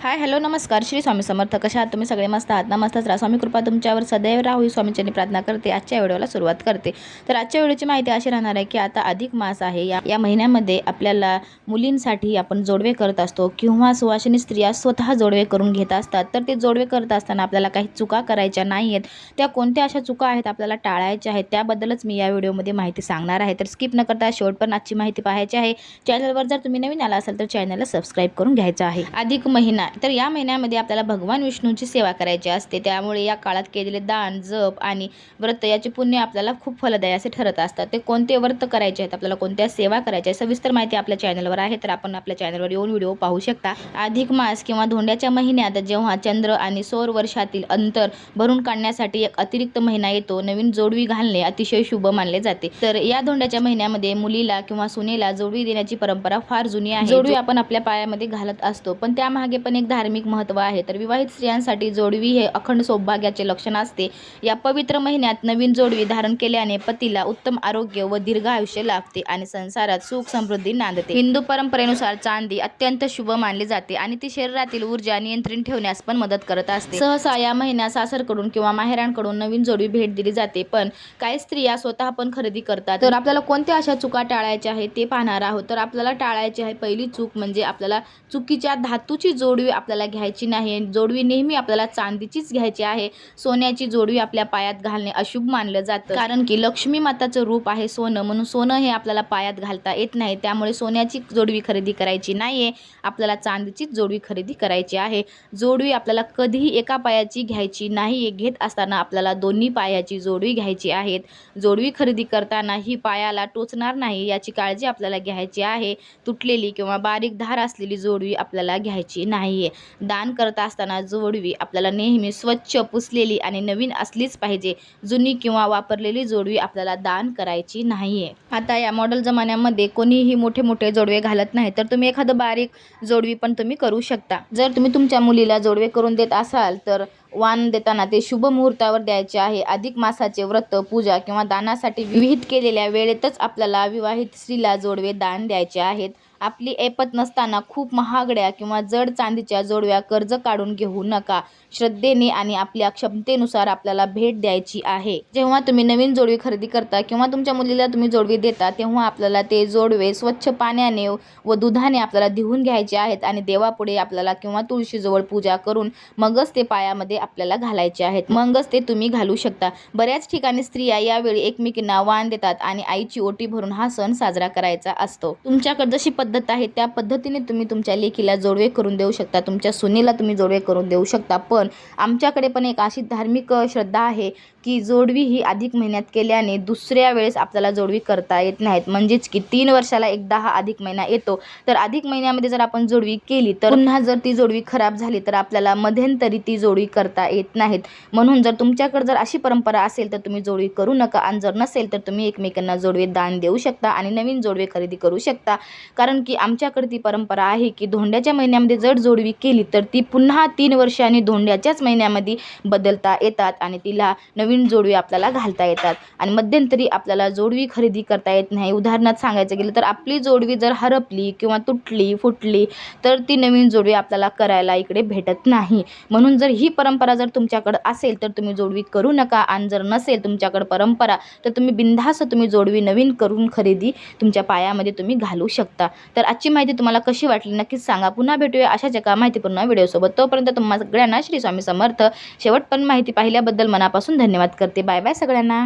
Hi hello नमस्कार. श्री स्वामी समर्थ. कशा आहात तुम्ही सगळे? मस्त आहात ना? मस्तच राहा. स्वामी कृपा तुमच्यावर सदैव राहू ही स्वामींची प्रार्थना करते. आजच्या व्हिडिओला सुरुवात करते. तर आजच्या व्हिडिओची माहिती अशी राहणार आहे की आता अधिक मास आहे. या महिन्यामध्ये आपल्याला मुलींसाठी आपण जोडवे करत असतो किंवा सुवासिनी स्त्रिया स्वतः जोडवे करून घेत असतात. तर ते जोडवे करत असताना आपल्याला काही चुका करायच्या नाही आहेत. त्या कोणत्या अशा चुका आहेत आपल्याला टाळायच्या आहेत त्याबद्दलच मी या व्हिडिओमध्ये माहिती सांगणार आहे. तर स्किप न करता शेवटपर्यंत आजची माहिती पाहायची आहे. चॅनलवर जर तुम्ही नवीन आला असाल तर चॅनलला सबस्क्राईब करून घ्यायचं आहे. अधिक महिना तर या महिन्यामध्ये आपल्याला भगवान विष्णूंची सेवा करायची असते. त्यामुळे या काळात केलेले दान, जप आणि व्रत याचे पुण्य आपल्याला खूप फलदायी असे ठरत असतात. ते कोणते व्रत करायचे आहेत, आपल्याला कोणत्या सेवा करायच्या आहेत, सविस्तर माहिती आपल्या चॅनलवर आहे. तर आपण आपल्या चॅनलवर येऊन व्हिडिओ पाहू शकता. अधिक मास किंवा धोंड्याच्या महिन्यात जेव्हा चंद्र आणि सौर वर्षातील अंतर भरून काढण्यासाठी एक अतिरिक्त महिना येतो, नवीन जोडवी घालणे अतिशय शुभ मानले जाते. तर या धोंड्याच्या महिन्यामध्ये मुलीला किंवा सुनेला जोडवी देण्याची परंपरा फार जुनी आहे. जोडवी आपण आपल्या पायामध्ये घालत असतो, पण त्यामागे पण एक धार्मिक महत्त्व आहे. तर विवाहित स्त्रियांसाठी जोडवी हे अखंड सौभाग्याचे लक्षण असते. या पवित्र महिन्यात नवीन जोडवी धारण केल्याने पतीला उत्तम आरोग्य व दीर्घ आयुष्य लाभते आणि संसारात सुख समृद्धी नांदते. हिंदू परंपरेनुसार चांदी अत्यंत शुभ मानली जाते आणि ती शरीरातील ऊर्जा नियंत्रित ठेवण्यास पण मदत करत असते. सहसा या महिन्यात सासरकडून किंवा माहेरांकडून नवीन जोडवी भेट दिली जाते, पण काही स्त्रिया स्वतः पण खरेदी करतात. तर आपल्याला कोणत्या अशा चुका टाळायच्या आहेत ते पाहणार आहोत. तर आपल्याला टाळायची आहे पहिली चूक म्हणजे आपल्याला चुकीच्या धातूची जोडवी आपल्याला घ्यायची नाही. जोडवी नेहमी आपल्याला चांदीचीच घ्यायची आहे. सोन्याची जोडवी आपल्या पायात घालणे अशुभ मानलं जातं, कारण की लक्ष्मी माताचं रूप आहे सोनं, म्हणून सोनं हे आपल्याला पायात घालता येत नाही. त्यामुळे सोन्याची जोडवी खरेदी करायची नाहीये, आपल्याला चांदीचीच जोडवी खरेदी करायची आहे. जोडवी आपल्याला कधीही एका पायाची घ्यायची नाही, घेत असताना आपल्याला दोन्ही पायाची जोडवी घ्यायची आहेत. जोडवी खरेदी करताना ही पायाला टोचणार नाही याची काळजी आपल्याला घ्यायची आहे. तुटलेली किंवा बारीक धार असलेली जोडवी आपल्याला घ्यायची नाहीये. दान करत असताना जोडवी आपल्याला नेहमी स्वच्छ, पुसलेली आणि नवीन असलीच पाहिजे. जुनी किंवा वापरलेली जोडवी आपल्याला दान करायची नाहीये. आता या मॉडर्न जमान्यामध्ये कोणीही मोठे मोठे जोडवे घालत नाही, तर तुम्ही एखादं बारीक जोडवी पण तुम्ही करू शकता. जर तुम्ही तुमच्या मुलीला जोडवे करून देत असाल तर वाण देताना ते शुभ मुहूर्तावर द्यायचे आहे. अधिक मासाचे व्रत, पूजा किंवा दानासाठी विहित केलेल्या वेळेतच आपल्याला विवाहित स्त्रीला जोडवे दान द्यायचे आहेत. आपली ऐपत नसताना खूप महागड्या किंवा जड चांदीच्या जोडव्या कर्ज काढून घेऊ नका. श्रद्धेने आणि आपल्या क्षमतेनुसार आपल्याला भेट द्यायची आहे. जेव्हा तुम्ही नवीन जोडवी खरेदी करता किंवा तुमच्या मुलीला तुम्ही जोडवी देता तेव्हा आपल्याला ते जोडवे स्वच्छ पाण्याने व दुधाने आपल्याला धुवून घ्यायचे आहेत आणि देवापुढे आपल्याला किंवा तुळशीजवळ पूजा करून मगच ते पायामध्ये आपल्याला घालायचे आहेत. मगच ते तुम्ही घालू शकता. बऱ्याच ठिकाणी स्त्रिया यावेळी एकमेकींना वाण देतात आणि आईची ओटी भरून हा सण साजरा करायचा असतो. तुमच्याकडे जशी पद्धत आहे त्या पद्धतीने तुम्ही तुमच्या लेकीला जोडवे करून देऊ शकता, तुमच्या सुनेला तुम्ही जोडवे करून देऊ शकता. पण आमच्याकडे पण एक अशी धार्मिक श्रद्धा आहे की जोडवी ही अधिक महिन्यात केल्याने दुसऱ्या वेळेस आपल्याला जोडवी करता येत नाहीत. म्हणजेच की 3 वर्षाला एकदा हा अधिक महिना येतो. तर अधिक महिन्यामध्ये जर आपण जोडवी केली तर पुन्हा जर ती जोडवी खराब झाली तर आपल्याला मध्यंतरी ती जोडवी करता येत नाहीत. म्हणून जर तुमच्याकडे जर अशी परंपरा असेल तर तुम्ही जोडवी करू नका, आणि जर नसेल तर तुम्ही एकमेकांना जोडवे दान देऊ शकता आणि नवीन जोडवे खरेदी करू शकता. कारण की आमच्याकडे ती परंपरा आहे की धोंड्याच्या महिन्यामध्ये जर जोडवी केली तर ती पुन्हा 3 वर्षांनी धोंड्याच्याच महिन्यामध्ये बदलता येतात आणि तिला नवीन जोडवी आपल्याला घालता येतात आणि मध्यंतरी आपल्याला जोडवी खरेदी करता येत नाही. उदाहरणार्थ सांगायचं गेलं तर आपली जोडवी जर हरपली किंवा तुटली, फुटली तर ती नवीन जोडवी आपल्याला करायला इकडे भेटत नाही. म्हणून जर ही परंपरा जर तुमच्याकडे असेल तर तुम्ही जोडवी करू नका, आणि जर नसेल तुमच्याकडे परंपरा तर तुम्ही बिनधास्त तुम्ही जोडवी नवीन करून खरेदी तुमच्या पायामध्ये तुम्ही घालू शकता. तर आजची माहिती तुम्हाला कशी वाटली नक्कीच सांगा. पुन्हा भेटूया अशाच एका माहितीपूर्ण व्हिडिओसोबत. तोपर्यंत तुम्हा सगळ्यांना श्री स्वामी समर्थ. शेवटपर्यंत माहिती पाहिल्याबद्दल मनापासून धन्यवाद करते. बाय बाय सगळ्यांना.